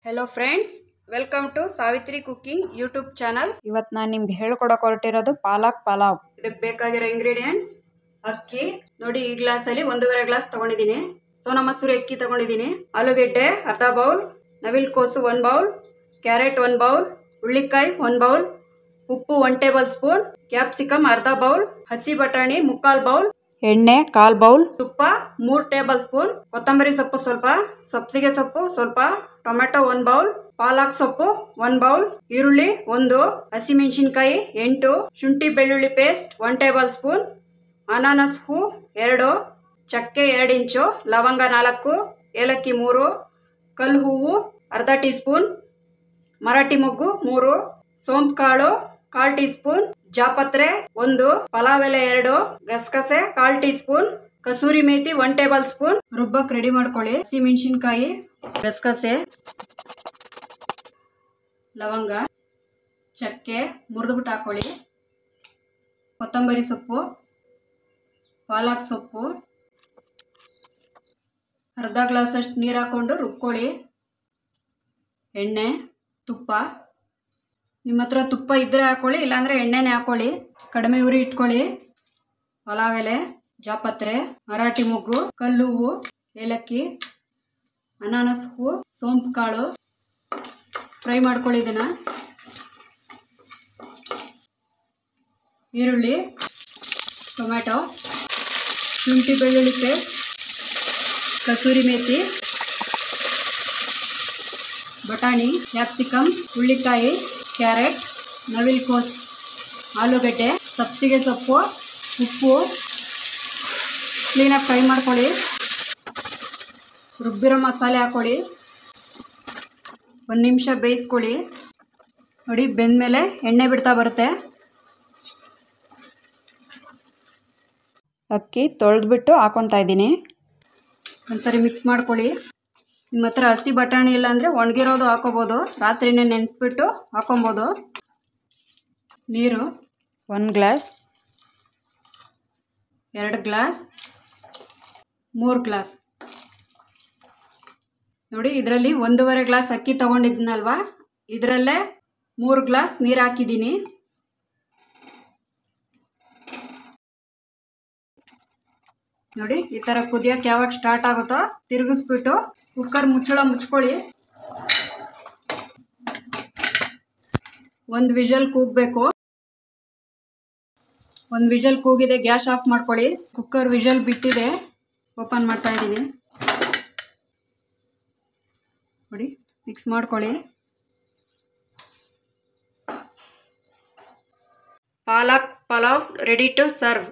Hello friends, welcome to Savitri cooking YouTube channel. ಇವತ್ತು ನಾನು ನಿಮ್ಗೆ ಹೇಳ್ಕೊಡಕ್ಕೆ ಹೊರಟಿರೋದು ಪಾಲಕ್ ಪಲಾವ್. ಇದಕ್ಕೆ ಬೇಕಾಗಿರೋ ಇಂಗ್ರೀಡಿಯೆಂಟ್ಸ್: ಅಕ್ಕಿ ನೋಡಿ, ಈ ಗ್ಲಾಸಲ್ಲಿ 1.5 ಗ್ಲಾಸ್ ತೊಗೊಂಡಿದ್ದೀನಿ. ಸೋನಾ ಮಸೂರಿ ಅಕ್ಕಿ ತೊಗೊಂಡಿದ್ದೀನಿ. ಆಲೂಗೆಡ್ಡೆ ಅರ್ಧ ಬೌಲ್, ನವಿಲು ಕೋಸು 1 ಬೌಲ್, ಕ್ಯಾರೆಟ್ 1 ಬೌಲ್, ಹುಳ್ಳಿಕಾಯಿ 1 ಬೌಲ್, ಉಪ್ಪು 1 ಟೇಬಲ್ ಸ್ಪೂನ್, ಕ್ಯಾಪ್ಸಿಕಮ್ ಅರ್ಧ ಬೌಲ್, ಹಸಿ ಬಟಾಣಿ 3/4 ಬೌಲ್, ಎಣ್ಣೆ 1/4 ಬೌಲ್, ತುಪ್ಪ 3 ಟೇಬಲ್ ಸ್ಪೂನ್, ಕೊತ್ತಂಬರಿ ಸೊಪ್ಪು ಸ್ವಲ್ಪ, ಸಬ್ಸಿಗೆ ಸೊಪ್ಪು ಸ್ವಲ್ಪ, ಟೊಮೆಟೊ 1 ಬೌಲ್, ಪಾಲಕ್ ಸೊಪ್ಪು 1 ಬೌಲ್, ಈರುಳ್ಳಿ 1, ಹಸಿಮೆಣಸಿನಕಾಯಿ 8, ಶುಂಠಿ ಬೆಳ್ಳುಳ್ಳಿ ಪೇಸ್ಟ್ 1 ಟೇಬಲ್ ಸ್ಪೂನ್, ಅನಾನಸ್ ಹೂ 2, ಚಕ್ಕೆ 2 ಇಂಚು, ಲವಂಗ 4, ಏಲಕ್ಕಿ 3, ಕಲ್ಲು ಹೂವು ಅರ್ಧ ಟೀ ಸ್ಪೂನ್, ಮರಾಠಿ ಮೊಗ್ಗು 3, ಸೋಂಪು ಕಾಳು 1/4 ಟೀ ಸ್ಪೂನ್, ಜಾಪತ್ರೆ 1, ಪಲಾವ್ ಎಲೆ 2, ಗಸಗಸೆ 1/4 teaspoon, kasuri methi 1 tablespoon. ರುಬ್ಬಕ್ಕೆ ರೆಡಿ ಮಾಡ್ಕೊಳ್ಳಿ. ಹಸಿಮೆಣಸಿನಕಾಯಿ, ಗಸಗಸೆ, ಲವಂಗ, ಚಕ್ಕೆ ಮುರಿದ್ಬಿಟ್ಟು ಹಾಕೊಳ್ಳಿ, ಕೊತ್ತಂಬರಿ ಸೊಪ್ಪು, ಪಾಲಕ್ ಸೊಪ್ಪು, ಅರ್ಧ ಗ್ಲಾಸಷ್ಟು ನೀರು ಹಾಕ್ಕೊಂಡು ರುಬ್ಕೊಳ್ಳಿ. ಎಣ್ಣೆ, ತುಪ್ಪ, ನಿಮ್ಮ ಹತ್ರ ತುಪ್ಪ ಇದ್ದರೆ ಹಾಕ್ಕೊಳ್ಳಿ, ಇಲ್ಲಾಂದರೆ ಎಣ್ಣೆನೇ ಹಾಕ್ಕೊಳ್ಳಿ. ಕಡಿಮೆ ಉರಿ ಇಟ್ಕೊಳ್ಳಿ. ಪಲಾವ್ ಎಲೆ, ಜಾಪತ್ರೆ, ಮರಾಠಿ ಮೊಗ್ಗು, ಕಲ್ಲು ಹೂವು, ಏಲಕ್ಕಿ, ಅನಾನಸ್ ಹೂವು, ಸೋಂಪು ಕಾಳು ಫ್ರೈ ಮಾಡ್ಕೊಳ್ಳಿ. ಇದನ್ನು ಈರುಳ್ಳಿ, ಟೊಮೆಟೊ, ಶುಂಠಿ ಬೆಳ್ಳುಳ್ಳಿ ಪೇಸ್ಟ್, ಕಸೂರಿ ಮೇಥಿ, ಬಟಾಣಿ, ಕ್ಯಾಪ್ಸಿಕಮ್, ಹುಳ್ಳಿಕಾಯಿ, ಕ್ಯಾರೆಟ್, ನವಿಲು ಕೋಸು, ಆಲೂಗಡ್ಡೆ, ಸಬ್ಸಿಗೆ ಸೊಪ್ಪು, ಉಪ್ಪು ಕ್ಲೀನಾಗಿ ಫ್ರೈ ಮಾಡ್ಕೊಳ್ಳಿ. ರುಬ್ಬಿರೋ ಮಸಾಲೆ ಹಾಕ್ಕೊಳ್ಳಿ. 1 ನಿಮಿಷ ಬೇಯಿಸ್ಕೊಳ್ಳಿ. ನೋಡಿ, ಬೆಂದಮೇಲೆ ಎಣ್ಣೆ ಬಿಡ್ತಾ ಬರುತ್ತೆ. ಅಕ್ಕಿ ತೊಳೆದ್ಬಿಟ್ಟು ಹಾಕ್ಕೊತಾ ಇದ್ದೀನಿ. ಒಂದ್ಸರಿ ಮಿಕ್ಸ್ ಮಾಡ್ಕೊಳ್ಳಿ. ನಿಮ್ಮ ಹತ್ರ ಹಸಿ ಬಟಾಣಿ ಇಲ್ಲ ಅಂದರೆ ಒಣಗಿರೋದು ಹಾಕೋಬೋದು. ರಾತ್ರಿನೇ ನೆನೆಸ್ಬಿಟ್ಟು ಹಾಕೊಬೋದು. ನೀರು 1 ಗ್ಲಾಸ್, 2 ಗ್ಲಾಸ್, 3 ಗ್ಲಾಸ್. ನೋಡಿ, ಇದರಲ್ಲಿ 1.5 ಗ್ಲಾಸ್ ಅಕ್ಕಿ ತೊಗೊಂಡಿದ್ನಲ್ವ, ಇದರಲ್ಲೇ 3 ಗ್ಲಾಸ್ ನೀರು ಹಾಕಿದ್ದೀನಿ. ನೋಡಿ, ಈ ಥರ ಕುದಿಯೋಕ್ಕೆ ಯಾವಾಗ ಸ್ಟಾರ್ಟ್ ಆಗುತ್ತೋ ತಿರುಗಿಸ್ಬಿಟ್ಟು ಕುಕ್ಕರ್ ಮುಚ್ಚಳ ಮುಚ್ಕೊಳ್ಳಿ. 1 ವಿಷಲ್ ಕೂಗಬೇಕು. 1 ವಿಷಲ್ ಕೂಗಿದೆ, ಗ್ಯಾಸ್ ಆಫ್ ಮಾಡ್ಕೊಳ್ಳಿ. ಕುಕ್ಕರ್ ವಿಷಲ್ ಬಿಟ್ಟಿದೆ, ಓಪನ್ ಮಾಡ್ತಾ ಇದ್ದೀನಿ. ನೋಡಿ, ಮಿಕ್ಸ್ ಮಾಡ್ಕೊಳ್ಳಿ. ಪಾಲಕ್ ಪಲಾವ್ ರೆಡಿ ಟು ಸರ್ವ್.